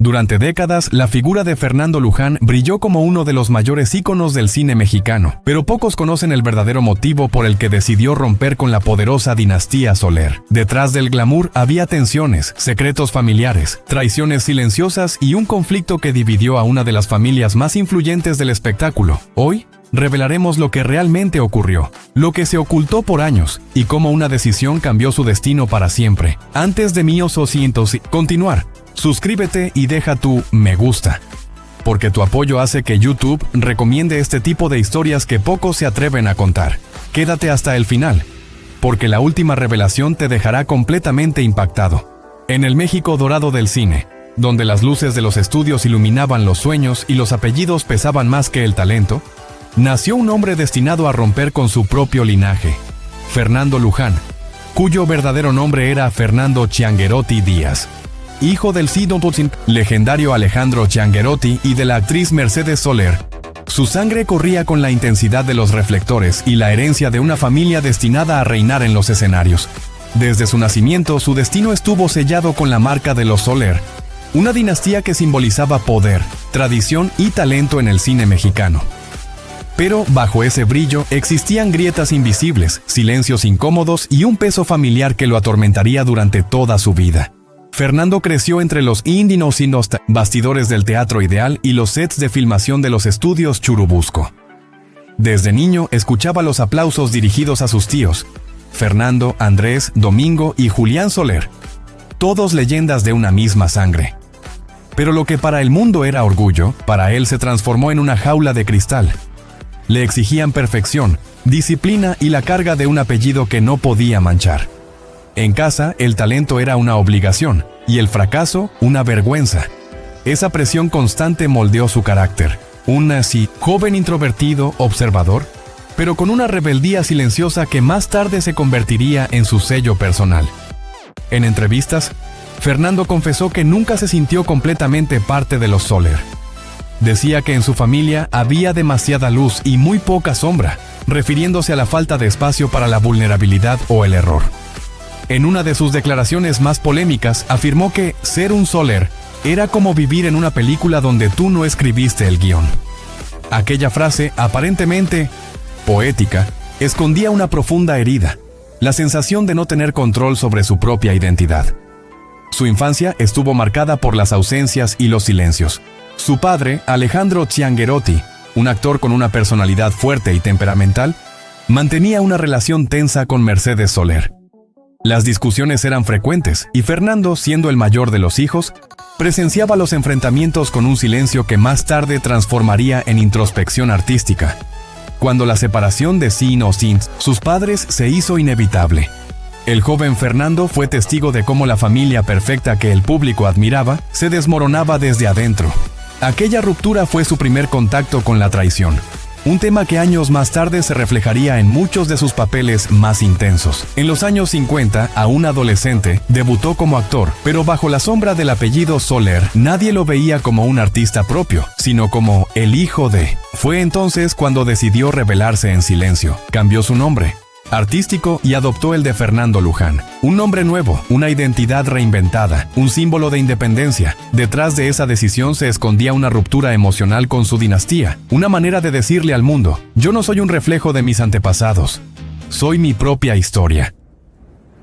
Durante décadas, la figura de Fernando Luján brilló como uno de los mayores íconos del cine mexicano, pero pocos conocen el verdadero motivo por el que decidió romper con la poderosa dinastía Soler. Detrás del glamour había tensiones, secretos familiares, traiciones silenciosas y un conflicto que dividió a una de las familias más influyentes del espectáculo. Hoy, revelaremos lo que realmente ocurrió, lo que se ocultó por años y cómo una decisión cambió su destino para siempre. Antes de continuar, suscríbete y deja tu me gusta, porque tu apoyo hace que YouTube recomiende este tipo de historias que pocos se atreven a contar. Quédate hasta el final, porque la última revelación te dejará completamente impactado. En el México dorado del cine, donde las luces de los estudios iluminaban los sueños y los apellidos pesaban más que el talento, nació un hombre destinado a romper con su propio linaje, Fernando Luján, cuyo verdadero nombre era Fernando Chianguerotti Díaz, hijo del legendario Alejandro Chianguerotti y de la actriz Mercedes Soler. Su sangre corría con la intensidad de los reflectores y la herencia de una familia destinada a reinar en los escenarios. Desde su nacimiento, su destino estuvo sellado con la marca de los Soler, una dinastía que simbolizaba poder, tradición y talento en el cine mexicano. Pero bajo ese brillo existían grietas invisibles, silencios incómodos y un peso familiar que lo atormentaría durante toda su vida. Fernando creció entre los bastidores del Teatro Ideal y los sets de filmación de los estudios Churubusco. Desde niño escuchaba los aplausos dirigidos a sus tíos, Fernando, Andrés, Domingo y Julián Soler, todos leyendas de una misma sangre. Pero lo que para el mundo era orgullo, para él se transformó en una jaula de cristal. Le exigían perfección, disciplina y la carga de un apellido que no podía manchar. En casa, el talento era una obligación y el fracaso una vergüenza. Esa presión constante moldeó su carácter. Un joven introvertido, observador, pero con una rebeldía silenciosa que más tarde se convertiría en su sello personal. En entrevistas, Fernando confesó que nunca se sintió completamente parte de los Soler. Decía que en su familia había demasiada luz y muy poca sombra, refiriéndose a la falta de espacio para la vulnerabilidad o el error. En una de sus declaraciones más polémicas, afirmó que ser un Soler era como vivir en una película donde tú no escribiste el guión. Aquella frase, aparentemente poética, escondía una profunda herida, la sensación de no tener control sobre su propia identidad. Su infancia estuvo marcada por las ausencias y los silencios. Su padre, Alejandro Chianguerotti, un actor con una personalidad fuerte y temperamental, mantenía una relación tensa con Mercedes Soler. Las discusiones eran frecuentes y Fernando, siendo el mayor de los hijos, presenciaba los enfrentamientos con un silencio que más tarde transformaría en introspección artística. Cuando la separación de sus padres se hizo inevitable, el joven Fernando fue testigo de cómo la familia perfecta que el público admiraba se desmoronaba desde adentro. Aquella ruptura fue su primer contacto con la traición, un tema que años más tarde se reflejaría en muchos de sus papeles más intensos. En los años 50, aún adolescente, debutó como actor, pero bajo la sombra del apellido Soler, nadie lo veía como un artista propio, sino como el hijo de. Fue entonces cuando decidió revelarse en silencio. Cambió su nombre artístico y adoptó el de Fernando Luján. Un nombre nuevo, una identidad reinventada, un símbolo de independencia. Detrás de esa decisión se escondía una ruptura emocional con su dinastía, una manera de decirle al mundo: yo no soy un reflejo de mis antepasados, soy mi propia historia.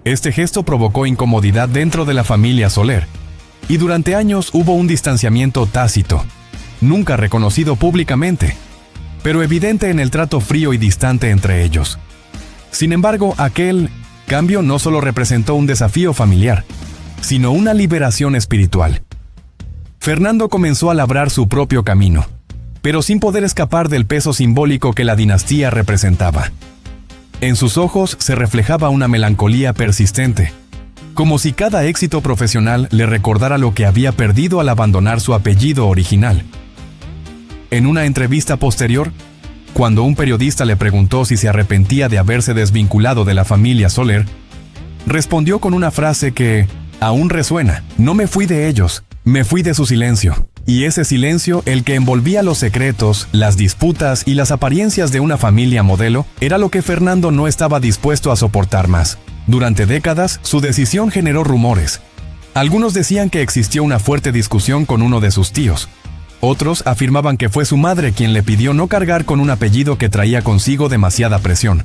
Este gesto provocó incomodidad dentro de la familia Soler, y durante años hubo un distanciamiento tácito, nunca reconocido públicamente, pero evidente en el trato frío y distante entre ellos. Sin embargo, aquel cambio no solo representó un desafío familiar, sino una liberación espiritual. Fernando comenzó a labrar su propio camino, pero sin poder escapar del peso simbólico que la dinastía representaba. En sus ojos se reflejaba una melancolía persistente, como si cada éxito profesional le recordara lo que había perdido al abandonar su apellido original. En una entrevista posterior, cuando un periodista le preguntó si se arrepentía de haberse desvinculado de la familia Soler, respondió con una frase que aún resuena: no me fui de ellos, me fui de su silencio. Y ese silencio, el que envolvía los secretos, las disputas y las apariencias de una familia modelo, era lo que Fernando no estaba dispuesto a soportar más. Durante décadas, su decisión generó rumores. Algunos decían que existió una fuerte discusión con uno de sus tíos. Otros afirmaban que fue su madre quien le pidió no cargar con un apellido que traía consigo demasiada presión.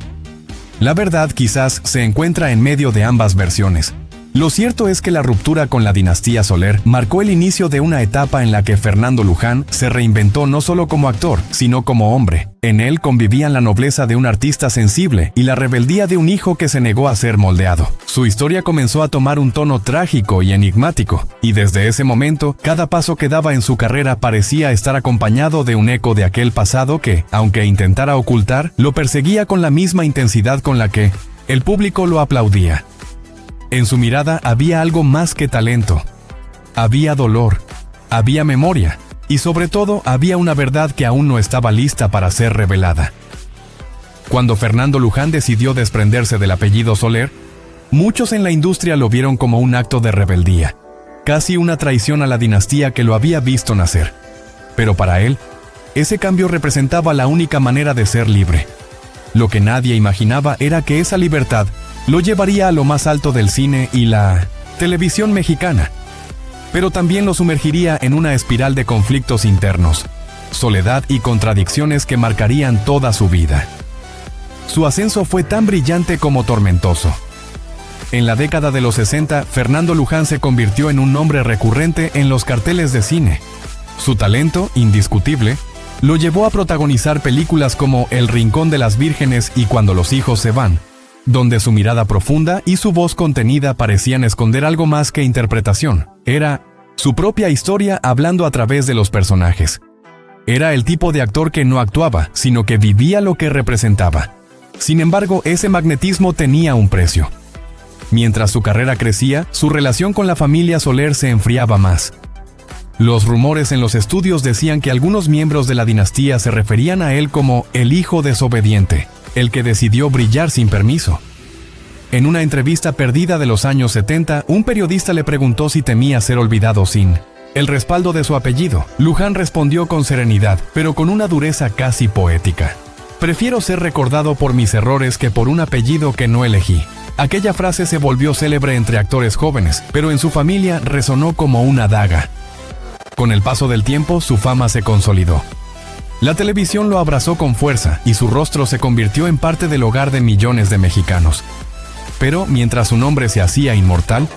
La verdad quizás se encuentra en medio de ambas versiones. Lo cierto es que la ruptura con la dinastía Soler marcó el inicio de una etapa en la que Fernando Luján se reinventó no solo como actor, sino como hombre. En él convivían la nobleza de un artista sensible y la rebeldía de un hijo que se negó a ser moldeado. Su historia comenzó a tomar un tono trágico y enigmático, y desde ese momento, cada paso que daba en su carrera parecía estar acompañado de un eco de aquel pasado que, aunque intentara ocultar, lo perseguía con la misma intensidad con la que el público lo aplaudía. En su mirada había algo más que talento. Había dolor, había memoria y sobre todo había una verdad que aún no estaba lista para ser revelada. Cuando Fernando Luján decidió desprenderse del apellido Soler, muchos en la industria lo vieron como un acto de rebeldía, casi una traición a la dinastía que lo había visto nacer. Pero para él, ese cambio representaba la única manera de ser libre. Lo que nadie imaginaba era que esa libertad lo llevaría a lo más alto del cine y la televisión mexicana, pero también lo sumergiría en una espiral de conflictos internos, soledad y contradicciones que marcarían toda su vida. Su ascenso fue tan brillante como tormentoso. En la década de los 60, Fernando Luján se convirtió en un nombre recurrente en los carteles de cine. Su talento, indiscutible, lo llevó a protagonizar películas como El Rincón de las Vírgenes y Cuando los hijos se van, donde su mirada profunda y su voz contenida parecían esconder algo más que interpretación. Era su propia historia hablando a través de los personajes. Era el tipo de actor que no actuaba, sino que vivía lo que representaba. Sin embargo, ese magnetismo tenía un precio. Mientras su carrera crecía, su relación con la familia Soler se enfriaba más. Los rumores en los estudios decían que algunos miembros de la dinastía se referían a él como el hijo desobediente, el que decidió brillar sin permiso. En una entrevista perdida de los años 70, un periodista le preguntó si temía ser olvidado sin el respaldo de su apellido. Luján respondió con serenidad, pero con una dureza casi poética: «Prefiero ser recordado por mis errores que por un apellido que no elegí». Aquella frase se volvió célebre entre actores jóvenes, pero en su familia resonó como una daga. Con el paso del tiempo, su fama se consolidó. La televisión lo abrazó con fuerza y su rostro se convirtió en parte del hogar de millones de mexicanos. Pero mientras su nombre se hacía inmortal,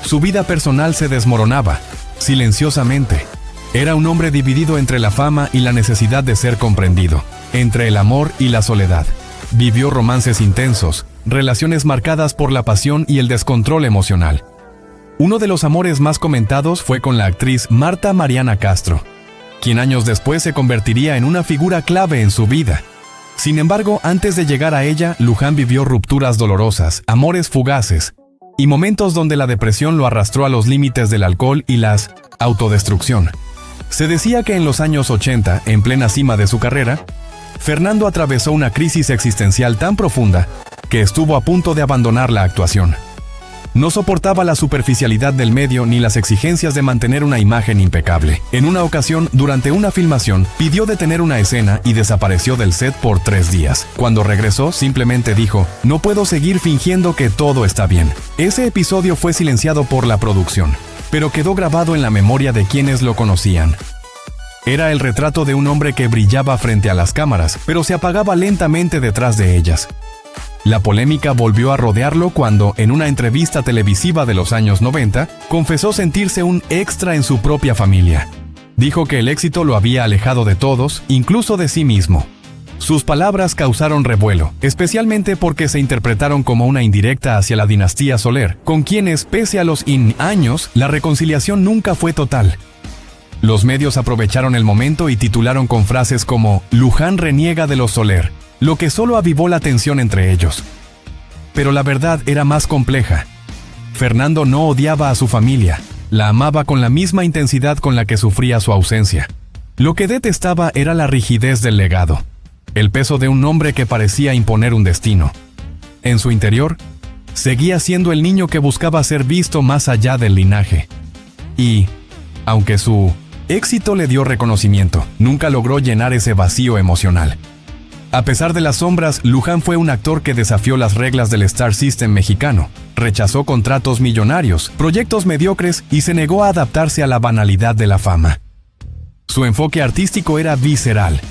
su vida personal se desmoronaba, silenciosamente. Era un hombre dividido entre la fama y la necesidad de ser comprendido, entre el amor y la soledad. Vivió romances intensos, relaciones marcadas por la pasión y el descontrol emocional. Uno de los amores más comentados fue con la actriz Marta Mariana Castro, quien años después se convertiría en una figura clave en su vida. Sin embargo, antes de llegar a ella, Luján vivió rupturas dolorosas, amores fugaces, y momentos donde la depresión lo arrastró a los límites del alcohol y la autodestrucción. Se decía que en los años 80, en plena cima de su carrera, Fernando atravesó una crisis existencial tan profunda que estuvo a punto de abandonar la actuación. No soportaba la superficialidad del medio ni las exigencias de mantener una imagen impecable. En una ocasión, durante una filmación, pidió detener una escena y desapareció del set por 3 días. Cuando regresó, simplemente dijo: «No puedo seguir fingiendo que todo está bien». Ese episodio fue silenciado por la producción, pero quedó grabado en la memoria de quienes lo conocían. Era el retrato de un hombre que brillaba frente a las cámaras, pero se apagaba lentamente detrás de ellas. La polémica volvió a rodearlo cuando, en una entrevista televisiva de los años 90, confesó sentirse un extra en su propia familia. Dijo que el éxito lo había alejado de todos, incluso de sí mismo. Sus palabras causaron revuelo, especialmente porque se interpretaron como una indirecta hacia la dinastía Soler, con quienes, pese a los años, la reconciliación nunca fue total. Los medios aprovecharon el momento y titularon con frases como «Luján reniega de los Soler», lo que solo avivó la tensión entre ellos. Pero la verdad era más compleja. Fernando no odiaba a su familia, la amaba con la misma intensidad con la que sufría su ausencia. Lo que detestaba era la rigidez del legado, el peso de un hombre que parecía imponer un destino. En su interior, seguía siendo el niño que buscaba ser visto más allá del linaje. Y, aunque su éxito le dio reconocimiento, nunca logró llenar ese vacío emocional. A pesar de las sombras, Luján fue un actor que desafió las reglas del Star System mexicano, rechazó contratos millonarios, proyectos mediocres y se negó a adaptarse a la banalidad de la fama. Su enfoque artístico era visceral.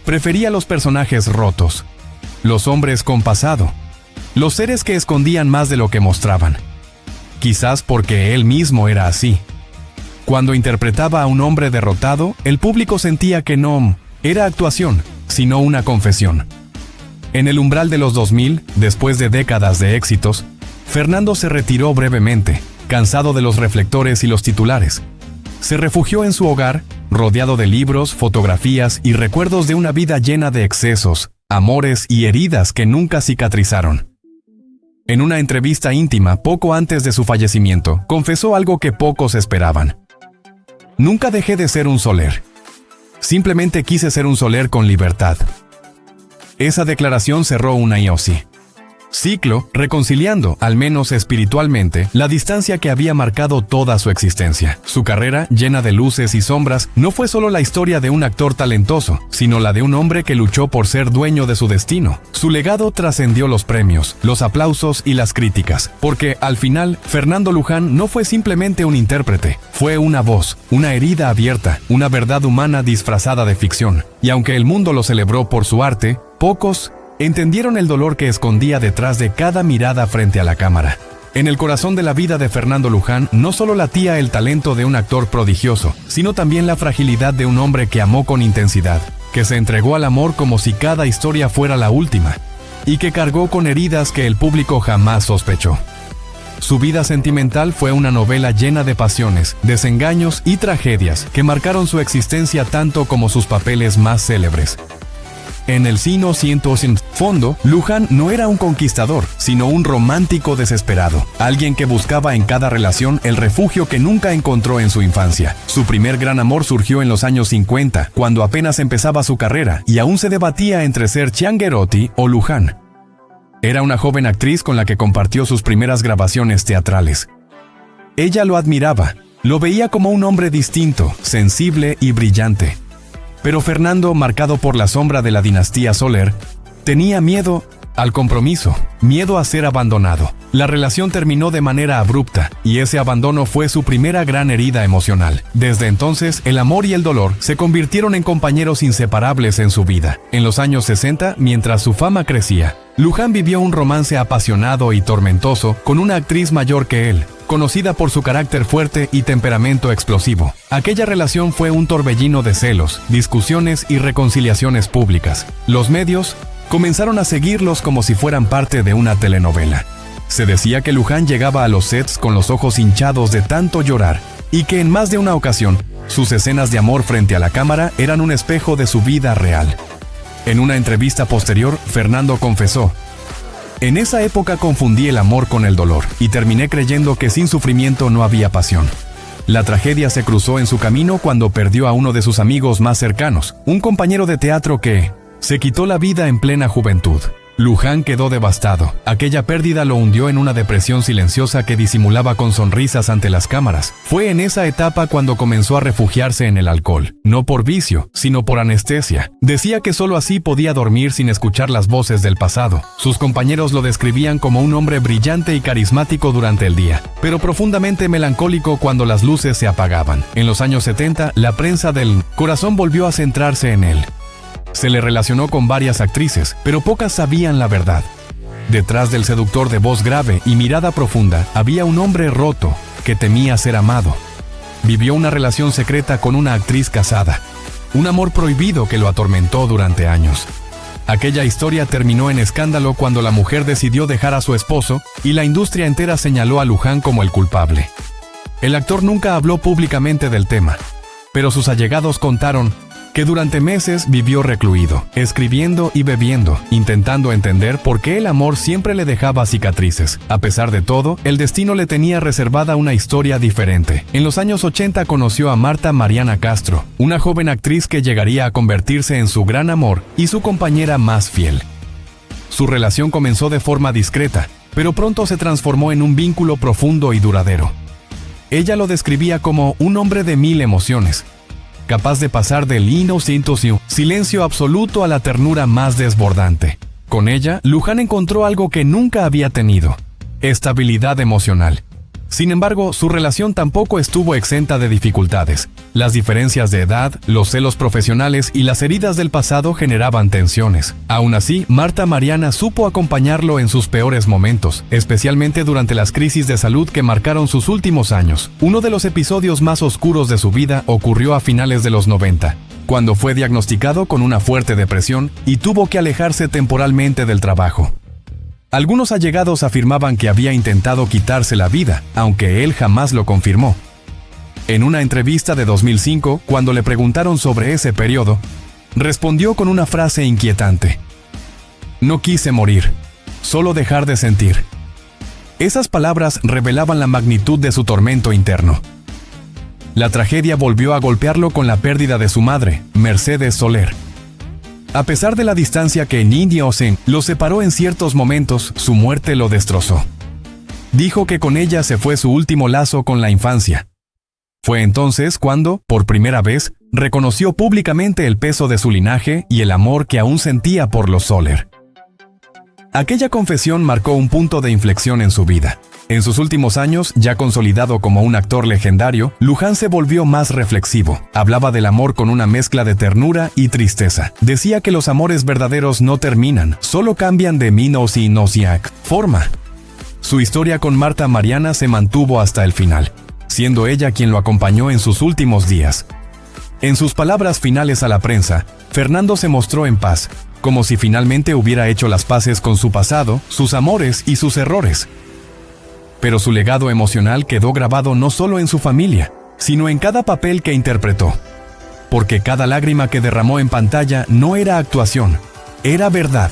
Prefería los personajes rotos, los hombres con pasado, los seres que escondían más de lo que mostraban. Quizás porque él mismo era así. Cuando interpretaba a un hombre derrotado, el público sentía que no era actuación, sino una confesión. En el umbral de los 2000, después de décadas de éxitos, Fernando se retiró brevemente, cansado de los reflectores y los titulares. Se refugió en su hogar, rodeado de libros, fotografías y recuerdos de una vida llena de excesos, amores y heridas que nunca cicatrizaron. En una entrevista íntima poco antes de su fallecimiento, confesó algo que pocos esperaban. Nunca dejé de ser un Soler. Simplemente quise ser un Soler con libertad. Esa declaración cerró una ciclo, reconciliando, al menos espiritualmente, la distancia que había marcado toda su existencia. Su carrera, llena de luces y sombras, no fue solo la historia de un actor talentoso, sino la de un hombre que luchó por ser dueño de su destino. Su legado trascendió los premios, los aplausos y las críticas, porque, al final, Fernando Luján no fue simplemente un intérprete, fue una voz, una herida abierta, una verdad humana disfrazada de ficción. Y aunque el mundo lo celebró por su arte, pocos entendieron el dolor que escondía detrás de cada mirada frente a la cámara. En el corazón de la vida de Fernando Luján no solo latía el talento de un actor prodigioso, sino también la fragilidad de un hombre que amó con intensidad, que se entregó al amor como si cada historia fuera la última, y que cargó con heridas que el público jamás sospechó. Su vida sentimental fue una novela llena de pasiones, desengaños y tragedias que marcaron su existencia tanto como sus papeles más célebres. En el sino siento sin fondo, Luján no era un conquistador, sino un romántico desesperado, alguien que buscaba en cada relación el refugio que nunca encontró en su infancia. Su primer gran amor surgió en los años 50, cuando apenas empezaba su carrera y aún se debatía entre ser Chiangherotti o Luján. Era una joven actriz con la que compartió sus primeras grabaciones teatrales. Ella lo admiraba, lo veía como un hombre distinto, sensible y brillante. Pero Fernando, marcado por la sombra de la dinastía Soler, tenía miedo al compromiso, miedo a ser abandonado. La relación terminó de manera abrupta, y ese abandono fue su primera gran herida emocional. Desde entonces, el amor y el dolor se convirtieron en compañeros inseparables en su vida. En los años 60, mientras su fama crecía, Luján vivió un romance apasionado y tormentoso con una actriz mayor que él, conocida por su carácter fuerte y temperamento explosivo. Aquella relación fue un torbellino de celos, discusiones y reconciliaciones públicas. Los medios comenzaron a seguirlos como si fueran parte de una telenovela. Se decía que Luján llegaba a los sets con los ojos hinchados de tanto llorar, y que en más de una ocasión, sus escenas de amor frente a la cámara eran un espejo de su vida real. En una entrevista posterior, Fernando confesó: "En esa época confundí el amor con el dolor, y terminé creyendo que sin sufrimiento no había pasión". La tragedia se cruzó en su camino cuando perdió a uno de sus amigos más cercanos, un compañero de teatro que se quitó la vida en plena juventud. Luján quedó devastado. Aquella pérdida lo hundió en una depresión silenciosa que disimulaba con sonrisas ante las cámaras. Fue en esa etapa cuando comenzó a refugiarse en el alcohol, no por vicio, sino por anestesia. Decía que solo así podía dormir sin escuchar las voces del pasado. Sus compañeros lo describían como un hombre brillante y carismático durante el día, pero profundamente melancólico cuando las luces se apagaban. En los años 70, la prensa del corazón volvió a centrarse en él. Se le relacionó con varias actrices, pero pocas sabían la verdad. Detrás del seductor de voz grave y mirada profunda, había un hombre roto que temía ser amado. Vivió una relación secreta con una actriz casada, un amor prohibido que lo atormentó durante años. Aquella historia terminó en escándalo cuando la mujer decidió dejar a su esposo y la industria entera señaló a Luján como el culpable. El actor nunca habló públicamente del tema, pero sus allegados contaron que durante meses vivió recluido, escribiendo y bebiendo, intentando entender por qué el amor siempre le dejaba cicatrices. A pesar de todo, el destino le tenía reservada una historia diferente. En los años 80 conoció a Marta Mariana Castro, una joven actriz que llegaría a convertirse en su gran amor y su compañera más fiel. Su relación comenzó de forma discreta, pero pronto se transformó en un vínculo profundo y duradero. Ella lo describía como un hombre de 1000 emociones. capaz de pasar del silencio absoluto a la ternura más desbordante. Con ella, Luján encontró algo que nunca había tenido: estabilidad emocional. Sin embargo, su relación tampoco estuvo exenta de dificultades. Las diferencias de edad, los celos profesionales y las heridas del pasado generaban tensiones. Aún así, Marta Mariana supo acompañarlo en sus peores momentos, especialmente durante las crisis de salud que marcaron sus últimos años. Uno de los episodios más oscuros de su vida ocurrió a finales de los 90, cuando fue diagnosticado con una fuerte depresión y tuvo que alejarse temporalmente del trabajo. Algunos allegados afirmaban que había intentado quitarse la vida, aunque él jamás lo confirmó. En una entrevista de 2005, cuando le preguntaron sobre ese periodo, respondió con una frase inquietante: "No quise morir, solo dejar de sentir". Esas palabras revelaban la magnitud de su tormento interno. La tragedia volvió a golpearlo con la pérdida de su madre, Mercedes Soler. A pesar de la distancia que lo separó en ciertos momentos, su muerte lo destrozó. Dijo que con ella se fue su último lazo con la infancia. Fue entonces cuando, por primera vez, reconoció públicamente el peso de su linaje y el amor que aún sentía por los Soler. Aquella confesión marcó un punto de inflexión en su vida. En sus últimos años, ya consolidado como un actor legendario, Luján se volvió más reflexivo. Hablaba del amor con una mezcla de ternura y tristeza. Decía que los amores verdaderos no terminan, solo cambian de forma. Su historia con Marta Mariana se mantuvo hasta el final, siendo ella quien lo acompañó en sus últimos días. En sus palabras finales a la prensa, Fernando se mostró en paz, como si finalmente hubiera hecho las paces con su pasado, sus amores y sus errores. Pero su legado emocional quedó grabado no solo en su familia, sino en cada papel que interpretó. Porque cada lágrima que derramó en pantalla no era actuación, era verdad.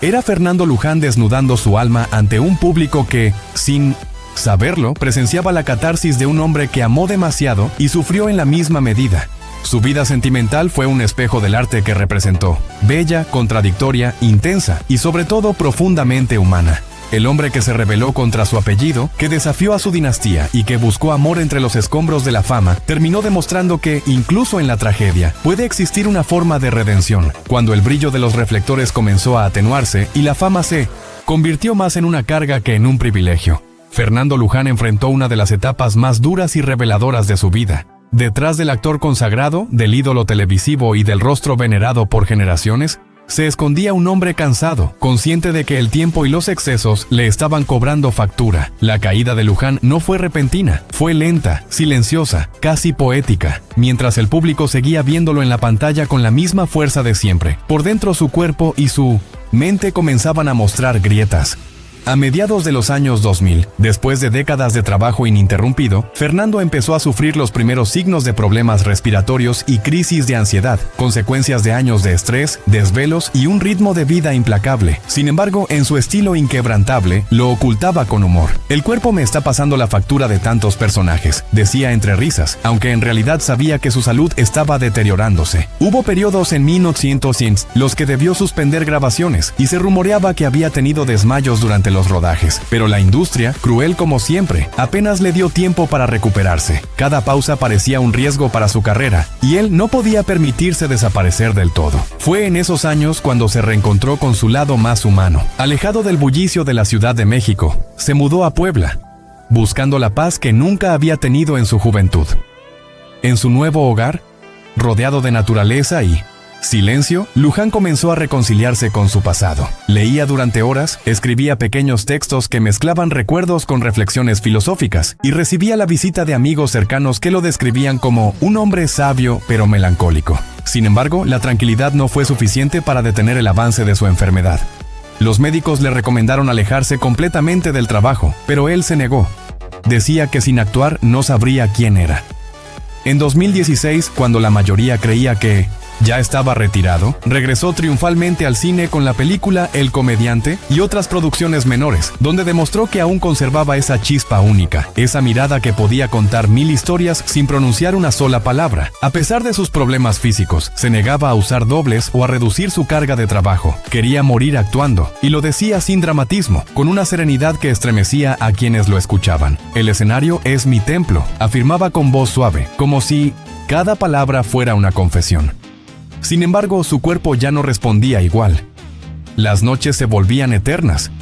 Era Fernando Luján desnudando su alma ante un público que, sin saberlo, presenciaba la catarsis de un hombre que amó demasiado y sufrió en la misma medida. Su vida sentimental fue un espejo del arte que representó, bella, contradictoria, intensa y sobre todo profundamente humana. El hombre que se rebeló contra su apellido, que desafió a su dinastía y que buscó amor entre los escombros de la fama, terminó demostrando que, incluso en la tragedia, puede existir una forma de redención. Cuando el brillo de los reflectores comenzó a atenuarse y la fama se convirtió más en una carga que en un privilegio, Fernando Luján enfrentó una de las etapas más duras y reveladoras de su vida. Detrás del actor consagrado, del ídolo televisivo y del rostro venerado por generaciones, se escondía un hombre cansado, consciente de que el tiempo y los excesos le estaban cobrando factura. La caída de Luján no fue repentina, fue lenta, silenciosa, casi poética. Mientras el público seguía viéndolo en la pantalla con la misma fuerza de siempre, por dentro su cuerpo y su mente comenzaban a mostrar grietas. A mediados de los años 2000, después de décadas de trabajo ininterrumpido, Fernando empezó a sufrir los primeros signos de problemas respiratorios y crisis de ansiedad, consecuencias de años de estrés, desvelos y un ritmo de vida implacable. Sin embargo, en su estilo inquebrantable, lo ocultaba con humor. "El cuerpo me está pasando la factura de tantos personajes", decía entre risas, aunque en realidad sabía que su salud estaba deteriorándose. Hubo periodos en 1900 los que debió suspender grabaciones y se rumoreaba que había tenido desmayos durante los rodajes, pero la industria, cruel como siempre, apenas le dio tiempo para recuperarse. Cada pausa parecía un riesgo para su carrera, y él no podía permitirse desaparecer del todo. Fue en esos años cuando se reencontró con su lado más humano. Alejado del bullicio de la Ciudad de México, se mudó a Puebla, buscando la paz que nunca había tenido en su juventud. En su nuevo hogar, rodeado de naturaleza y silencio, Luján comenzó a reconciliarse con su pasado. Leía durante horas, escribía pequeños textos que mezclaban recuerdos con reflexiones filosóficas, y recibía la visita de amigos cercanos que lo describían como un hombre sabio pero melancólico. Sin embargo, la tranquilidad no fue suficiente para detener el avance de su enfermedad. Los médicos le recomendaron alejarse completamente del trabajo, pero él se negó. Decía que sin actuar no sabría quién era. En 2016, cuando la mayoría creía que ya estaba retirado, regresó triunfalmente al cine con la película El Comediante y otras producciones menores, donde demostró que aún conservaba esa chispa única, esa mirada que podía contar 1000 historias sin pronunciar una sola palabra. A pesar de sus problemas físicos, se negaba a usar dobles o a reducir su carga de trabajo. Quería morir actuando, y lo decía sin dramatismo, con una serenidad que estremecía a quienes lo escuchaban. "El escenario es mi templo", afirmaba con voz suave, como si cada palabra fuera una confesión. Sin embargo, su cuerpo ya no respondía igual. Las noches se volvían eternas,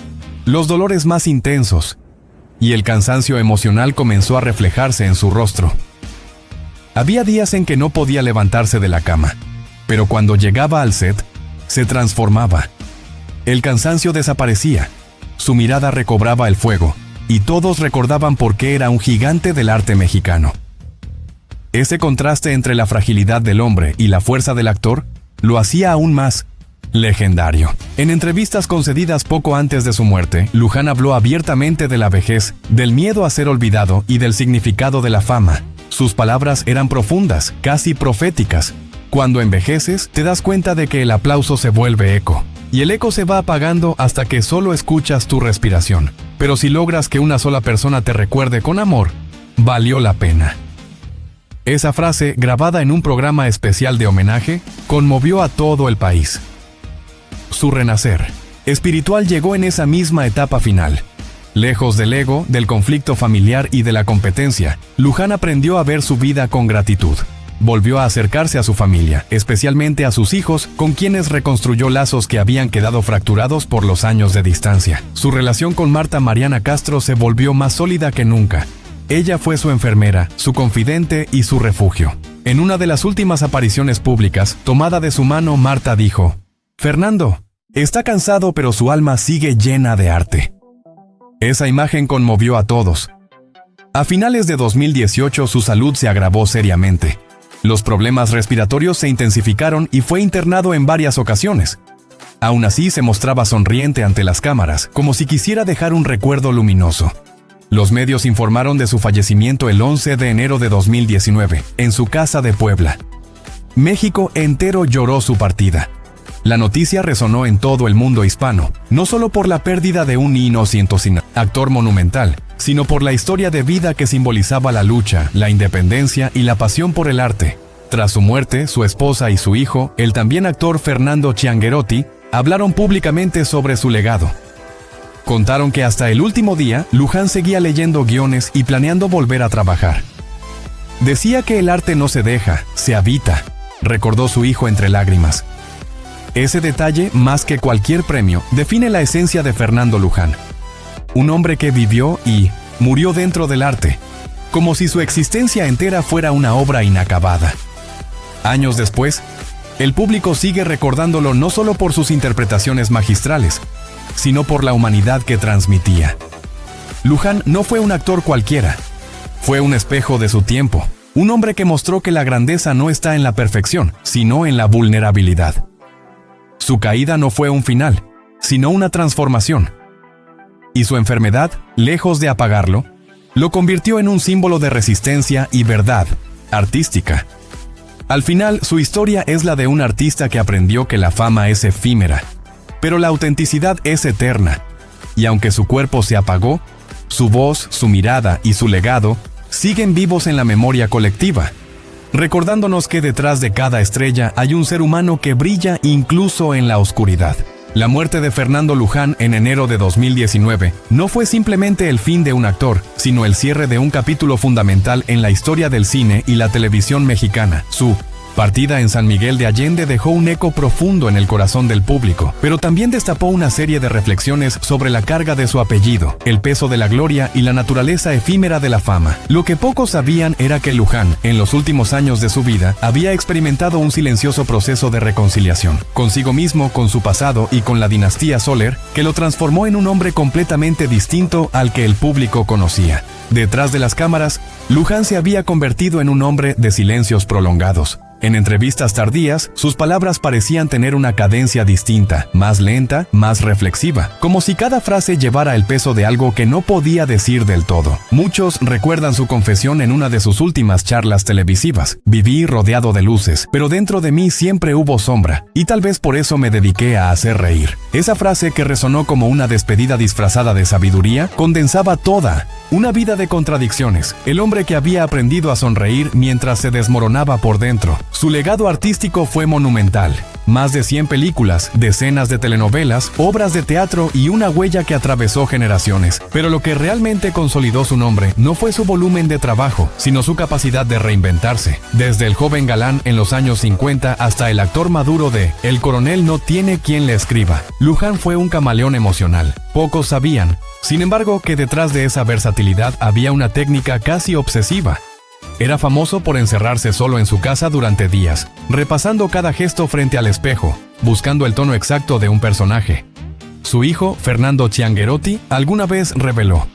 los dolores más intensos, y el cansancio emocional comenzó a reflejarse en su rostro. Había días en que no podía levantarse de la cama, pero cuando llegaba al set, se transformaba. El cansancio desaparecía, su mirada recobraba el fuego, y todos recordaban por qué era un gigante del arte mexicano. Ese contraste entre la fragilidad del hombre y la fuerza del actor lo hacía aún más legendario. En entrevistas concedidas poco antes de su muerte, Luján habló abiertamente de la vejez, del miedo a ser olvidado y del significado de la fama. Sus palabras eran profundas, casi proféticas. Cuando envejeces, te das cuenta de que el aplauso se vuelve eco, y el eco se va apagando hasta que solo escuchas tu respiración. Pero si logras que una sola persona te recuerde con amor, valió la pena. Esa frase, grabada en un programa especial de homenaje, conmovió a todo el país. Su renacer espiritual llegó en esa misma etapa final. Lejos del ego, del conflicto familiar y de la competencia, Luján aprendió a ver su vida con gratitud. Volvió a acercarse a su familia, especialmente a sus hijos, con quienes reconstruyó lazos que habían quedado fracturados por los años de distancia. Su relación con Marta Mariana Castro se volvió más sólida que nunca. Ella fue su enfermera, su confidente y su refugio. En una de las últimas apariciones públicas, tomada de su mano, Marta dijo: «Fernando, está cansado pero su alma sigue llena de arte». Esa imagen conmovió a todos. A finales de 2018 su salud se agravó seriamente. Los problemas respiratorios se intensificaron y fue internado en varias ocasiones. Aún así se mostraba sonriente ante las cámaras, como si quisiera dejar un recuerdo luminoso. Los medios informaron de su fallecimiento el 11 de enero de 2019, en su casa de Puebla. México entero lloró su partida. La noticia resonó en todo el mundo hispano, no solo por la pérdida de un actor monumental, sino por la historia de vida que simbolizaba la lucha, la independencia y la pasión por el arte. Tras su muerte, su esposa y su hijo, el también actor Fernando Chianguerotti, hablaron públicamente sobre su legado. Contaron que hasta el último día, Luján seguía leyendo guiones y planeando volver a trabajar. Decía que el arte no se deja, se habita, recordó su hijo entre lágrimas. Ese detalle, más que cualquier premio, define la esencia de Fernando Luján. Un hombre que vivió y murió dentro del arte, como si su existencia entera fuera una obra inacabada. Años después, el público sigue recordándolo no solo por sus interpretaciones magistrales, sino por la humanidad que transmitía. Luján no fue un actor cualquiera, fue un espejo de su tiempo, un hombre que mostró que la grandeza no está en la perfección, sino en la vulnerabilidad. Su caída no fue un final, sino una transformación. Y su enfermedad, lejos de apagarlo, lo convirtió en un símbolo de resistencia y verdad artística. Al final, su historia es la de un artista que aprendió que la fama es efímera, pero la autenticidad es eterna. Y aunque su cuerpo se apagó, su voz, su mirada y su legado siguen vivos en la memoria colectiva, recordándonos que detrás de cada estrella hay un ser humano que brilla incluso en la oscuridad. La muerte de Fernando Luján en enero de 2019 no fue simplemente el fin de un actor, sino el cierre de un capítulo fundamental en la historia del cine y la televisión mexicana. Su partida en San Miguel de Allende dejó un eco profundo en el corazón del público, pero también destapó una serie de reflexiones sobre la carga de su apellido, el peso de la gloria y la naturaleza efímera de la fama. Lo que pocos sabían era que Luján, en los últimos años de su vida, había experimentado un silencioso proceso de reconciliación, consigo mismo, con su pasado y con la dinastía Soler, que lo transformó en un hombre completamente distinto al que el público conocía. Detrás de las cámaras, Luján se había convertido en un hombre de silencios prolongados. En entrevistas tardías, sus palabras parecían tener una cadencia distinta, más lenta, más reflexiva, como si cada frase llevara el peso de algo que no podía decir del todo. Muchos recuerdan su confesión en una de sus últimas charlas televisivas: «Viví rodeado de luces, pero dentro de mí siempre hubo sombra, y tal vez por eso me dediqué a hacer reír». Esa frase, que resonó como una despedida disfrazada de sabiduría, condensaba toda una vida de contradicciones. El hombre que había aprendido a sonreír mientras se desmoronaba por dentro. Su legado artístico fue monumental. Más de 100 películas, decenas de telenovelas, obras de teatro y una huella que atravesó generaciones. Pero lo que realmente consolidó su nombre no fue su volumen de trabajo, sino su capacidad de reinventarse. Desde el joven galán en los años 50 hasta el actor maduro de El coronel no tiene quien le escriba, Luján fue un camaleón emocional. Pocos sabían, sin embargo, que detrás de esa versatilidad había una técnica casi obsesiva. Era famoso por encerrarse solo en su casa durante días, repasando cada gesto frente al espejo, buscando el tono exacto de un personaje. Su hijo, Fernando Chiangherotti, alguna vez reveló: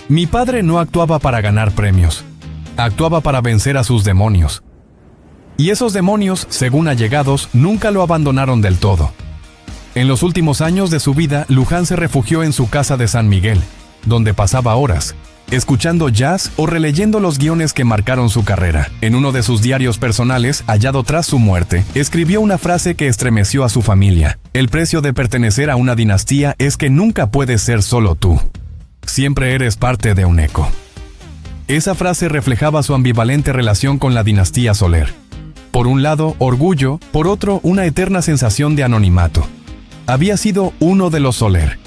"Mi padre no actuaba para ganar premios, actuaba para vencer a sus demonios. Y esos demonios, según allegados, nunca lo abandonaron del todo". En los últimos años de su vida, Luján se refugió en su casa de San Miguel, donde pasaba horas escuchando jazz o releyendo los guiones que marcaron su carrera. En uno de sus diarios personales, hallado tras su muerte, escribió una frase que estremeció a su familia: "El precio de pertenecer a una dinastía es que nunca puedes ser solo tú. Siempre eres parte de un eco". Esa frase reflejaba su ambivalente relación con la dinastía Soler. Por un lado, orgullo, por otro, una eterna sensación de anonimato. Había sido uno de los Soler,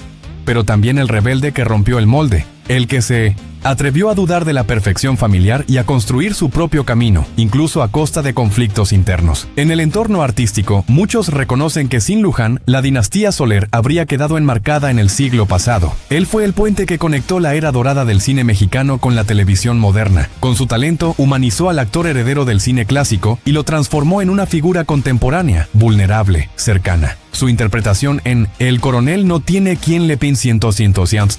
pero también el rebelde que rompió el molde, el que se atrevió a dudar de la perfección familiar y a construir su propio camino, incluso a costa de conflictos internos. En el entorno artístico, muchos reconocen que sin Luján, la dinastía Soler habría quedado enmarcada en el siglo pasado. Él fue el puente que conectó la era dorada del cine mexicano con la televisión moderna. Con su talento, humanizó al actor heredero del cine clásico y lo transformó en una figura contemporánea, vulnerable, cercana. Su interpretación en El coronel no tiene quien le pin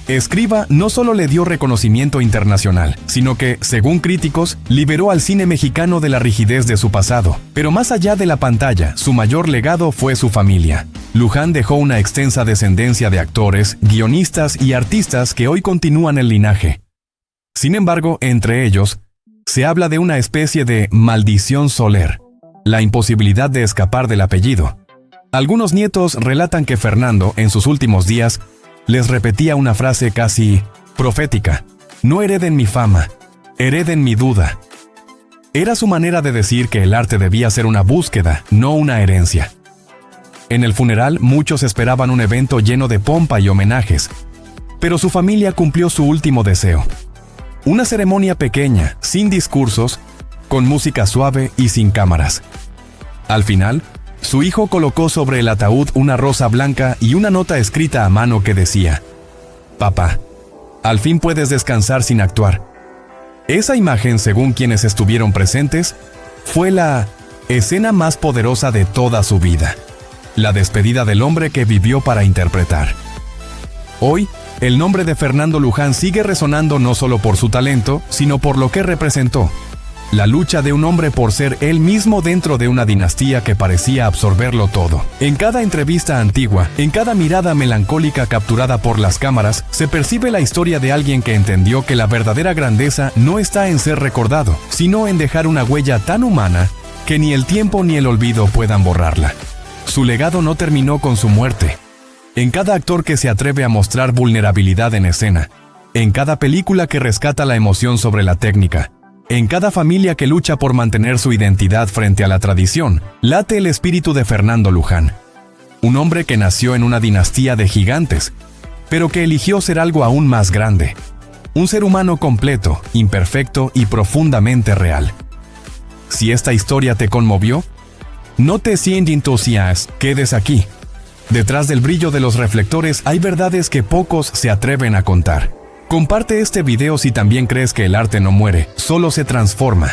escriba no solo le dio reconocimiento internacional, sino que, según críticos, liberó al cine mexicano de la rigidez de su pasado. Pero más allá de la pantalla, su mayor legado fue su familia. Luján dejó una extensa descendencia de actores, guionistas y artistas que hoy continúan el linaje. Sin embargo, entre ellos, se habla de una especie de maldición Soler, la imposibilidad de escapar del apellido. Algunos nietos relatan que Fernando, en sus últimos días, les repetía una frase casi profética: "No hereden mi fama, hereden mi duda". Era su manera de decir que el arte debía ser una búsqueda, no una herencia. En el funeral, muchos esperaban un evento lleno de pompa y homenajes, pero su familia cumplió su último deseo. Una ceremonia pequeña, sin discursos, con música suave y sin cámaras. Al final, su hijo colocó sobre el ataúd una rosa blanca y una nota escrita a mano que decía: "Papá, al fin puedes descansar sin actuar". Esa imagen, según quienes estuvieron presentes, fue la escena más poderosa de toda su vida. La despedida del hombre que vivió para interpretar. Hoy, el nombre de Fernando Luján sigue resonando no solo por su talento, sino por lo que representó. La lucha de un hombre por ser él mismo dentro de una dinastía que parecía absorberlo todo. En cada entrevista antigua, en cada mirada melancólica capturada por las cámaras, se percibe la historia de alguien que entendió que la verdadera grandeza no está en ser recordado, sino en dejar una huella tan humana que ni el tiempo ni el olvido puedan borrarla. Su legado no terminó con su muerte. En cada actor que se atreve a mostrar vulnerabilidad en escena, en cada película que rescata la emoción sobre la técnica, en cada familia que lucha por mantener su identidad frente a la tradición, late el espíritu de Fernando Luján. Un hombre que nació en una dinastía de gigantes, pero que eligió ser algo aún más grande. Un ser humano completo, imperfecto y profundamente real. Si esta historia te conmovió, no te sientas, quedes aquí. Detrás del brillo de los reflectores hay verdades que pocos se atreven a contar. Comparte este video si también crees que el arte no muere, solo se transforma.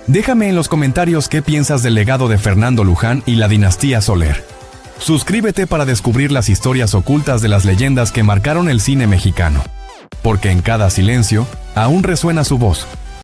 Déjame en los comentarios qué piensas del legado de Fernando Luján y la dinastía Soler. Suscríbete para descubrir las historias ocultas de las leyendas que marcaron el cine mexicano. Porque en cada silencio, aún resuena su voz.